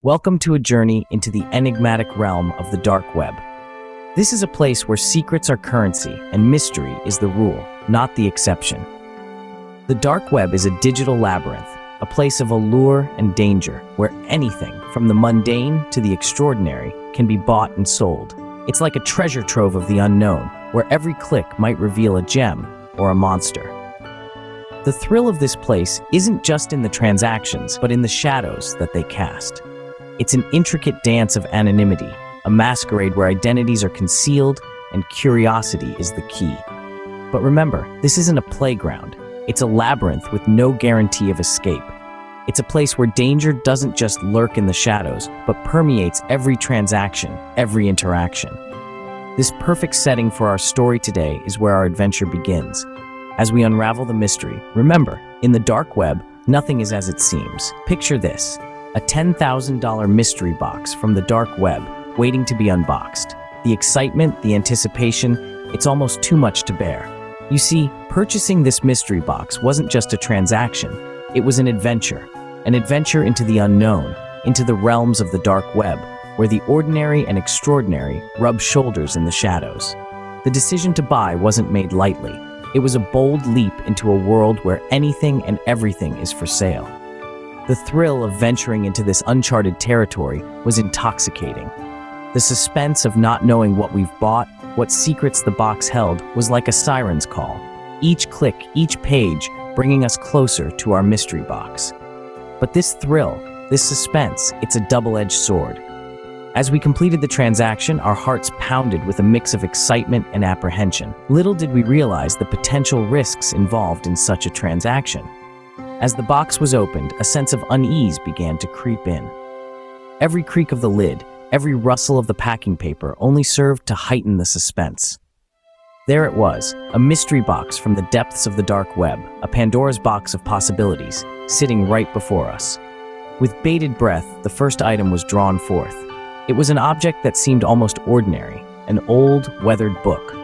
Welcome to a journey into the enigmatic realm of the dark web. This is a place where secrets are currency and mystery is the rule, not the exception. The dark web is a digital labyrinth, a place of allure and danger where anything, from the mundane to the extraordinary, can be bought and sold. It's like a treasure trove of the unknown, where every click might reveal a gem or a monster. The thrill of this place isn't just in the transactions, but in the shadows that they cast. It's an intricate dance of anonymity, a masquerade where identities are concealed and curiosity is the key. But remember, this isn't a playground. It's a labyrinth with no guarantee of escape. It's a place where danger doesn't just lurk in the shadows, but permeates every transaction, every interaction. This perfect setting for our story today is where our adventure begins. As we unravel the mystery, remember, in the dark web, nothing is as it seems. Picture this. A $10,000 mystery box from the dark web, waiting to be unboxed. The excitement, the anticipation, it's almost too much to bear. You see, purchasing this mystery box wasn't just a transaction, it was an adventure into the unknown, into the realms of the dark web, where the ordinary and extraordinary rub shoulders in the shadows. The decision to buy wasn't made lightly. It was a bold leap into a world where anything and everything is for sale. The thrill of venturing into this uncharted territory was intoxicating. The suspense of not knowing what we've bought, what secrets the box held, was like a siren's call. Each click, each page, bringing us closer to our mystery box. But this thrill, this suspense, it's a double-edged sword. As we completed the transaction, our hearts pounded with a mix of excitement and apprehension. Little did we realize the potential risks involved in such a transaction. As the box was opened, a sense of unease began to creep in. Every creak of the lid, every rustle of the packing paper only served to heighten the suspense. There it was, a mystery box from the depths of the dark web, a Pandora's box of possibilities, sitting right before us. With bated breath, the first item was drawn forth. It was an object that seemed almost ordinary, an old, weathered book.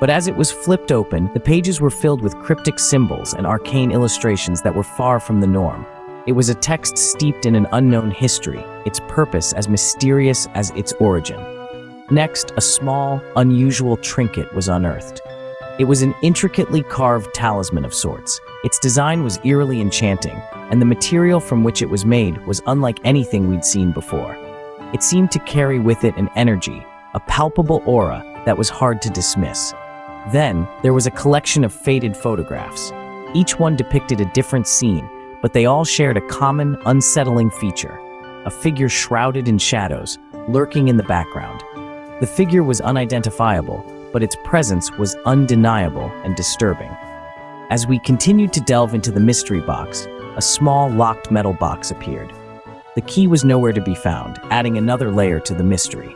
But as it was flipped open, the pages were filled with cryptic symbols and arcane illustrations that were far from the norm. It was a text steeped in an unknown history, its purpose as mysterious as its origin. Next, a small, unusual trinket was unearthed. It was an intricately carved talisman of sorts. Its design was eerily enchanting, and the material from which it was made was unlike anything we'd seen before. It seemed to carry with it an energy, a palpable aura that was hard to dismiss. Then, there was a collection of faded photographs. Each one depicted a different scene, but they all shared a common, unsettling feature: a figure shrouded in shadows, lurking in the background. The figure was unidentifiable, but its presence was undeniable and disturbing. As we continued to delve into the mystery box, a small, locked metal box appeared. The key was nowhere to be found, adding another layer to the mystery.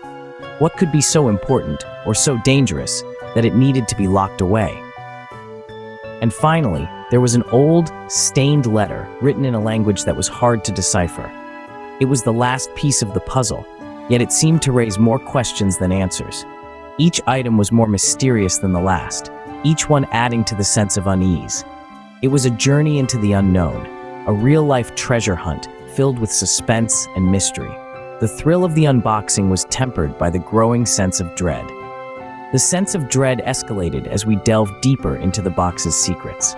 What could be so important, or so dangerous, that it needed to be locked away? And finally, there was an old, stained letter written in a language that was hard to decipher. It was the last piece of the puzzle, yet it seemed to raise more questions than answers. Each item was more mysterious than the last, each one adding to the sense of unease. It was a journey into the unknown, a real-life treasure hunt filled with suspense and mystery. The thrill of the unboxing was tempered by the growing sense of dread. The sense of dread escalated as we delved deeper into the box's secrets.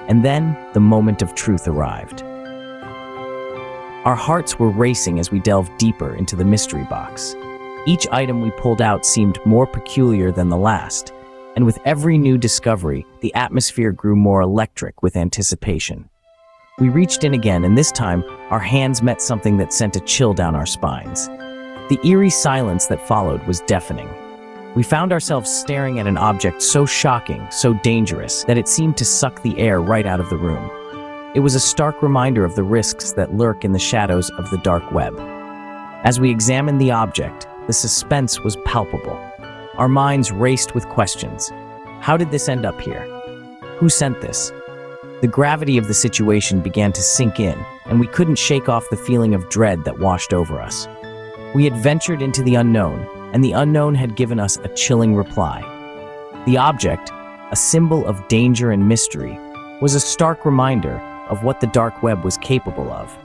And then, the moment of truth arrived. Our hearts were racing as we delved deeper into the mystery box. Each item we pulled out seemed more peculiar than the last, and with every new discovery, the atmosphere grew more electric with anticipation. We reached in again, and this time, our hands met something that sent a chill down our spines. The eerie silence that followed was deafening. We found ourselves staring at an object so shocking, so dangerous, that it seemed to suck the air right out of the room. It was a stark reminder of the risks that lurk in the shadows of the dark web. As we examined the object, the suspense was palpable. Our minds raced with questions. How did this end up here? Who sent this? The gravity of the situation began to sink in, and we couldn't shake off the feeling of dread that washed over us. We had ventured into the unknown, and the unknown had given us a chilling reply. The object, a symbol of danger and mystery, was a stark reminder of what the dark web was capable of.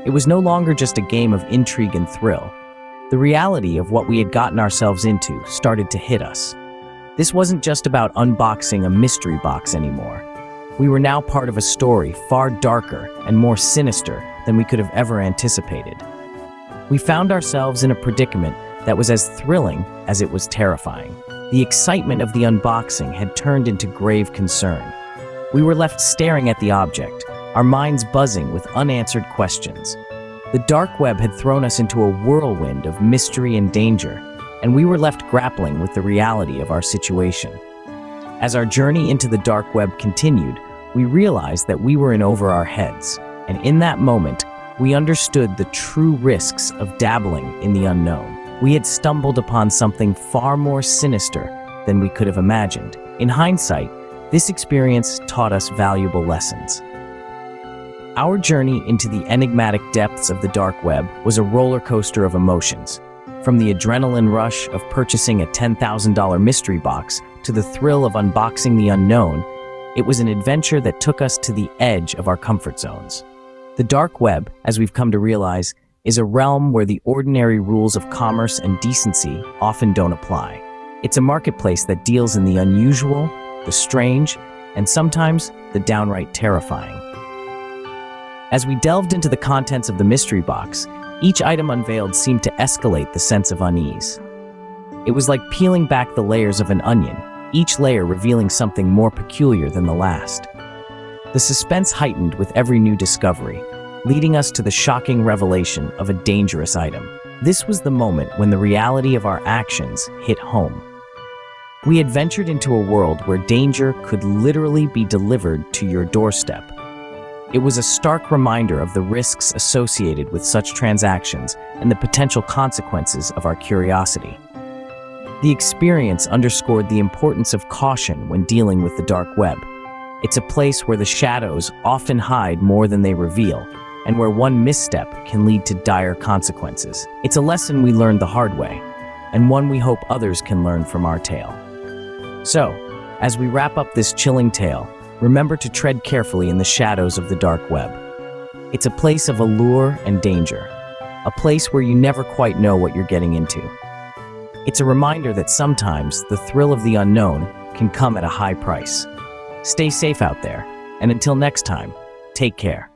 It was no longer just a game of intrigue and thrill. The reality of what we had gotten ourselves into started to hit us. This wasn't just about unboxing a mystery box anymore. We were now part of a story far darker and more sinister than we could have ever anticipated. We found ourselves in a predicament that was as thrilling as it was terrifying. The excitement of the unboxing had turned into grave concern. We were left staring at the object, our minds buzzing with unanswered questions. The dark web had thrown us into a whirlwind of mystery and danger, and we were left grappling with the reality of our situation. As our journey into the dark web continued, we realized that we were in over our heads, and in that moment, we understood the true risks of dabbling in the unknown. We had stumbled upon something far more sinister than we could have imagined. In hindsight, this experience taught us valuable lessons. Our journey into the enigmatic depths of the dark web was a roller coaster of emotions. From the adrenaline rush of purchasing a $10,000 mystery box to the thrill of unboxing the unknown, it was an adventure that took us to the edge of our comfort zones. The dark web, as we've come to realize, is a realm where the ordinary rules of commerce and decency often don't apply. It's a marketplace that deals in the unusual, the strange, and sometimes the downright terrifying. As we delved into the contents of the mystery box, each item unveiled seemed to escalate the sense of unease. It was like peeling back the layers of an onion, each layer revealing something more peculiar than the last. The suspense heightened with every new discovery, leading us to the shocking revelation of a dangerous item. This was the moment when the reality of our actions hit home. We had ventured into a world where danger could literally be delivered to your doorstep. It was a stark reminder of the risks associated with such transactions and the potential consequences of our curiosity. The experience underscored the importance of caution when dealing with the dark web. It's a place where the shadows often hide more than they reveal, and where one misstep can lead to dire consequences. It's a lesson we learned the hard way, and one we hope others can learn from our tale. So, as we wrap up this chilling tale, remember to tread carefully in the shadows of the dark web. It's a place of allure and danger, a place where you never quite know what you're getting into. It's a reminder that sometimes the thrill of the unknown can come at a high price. Stay safe out there, and until next time, take care.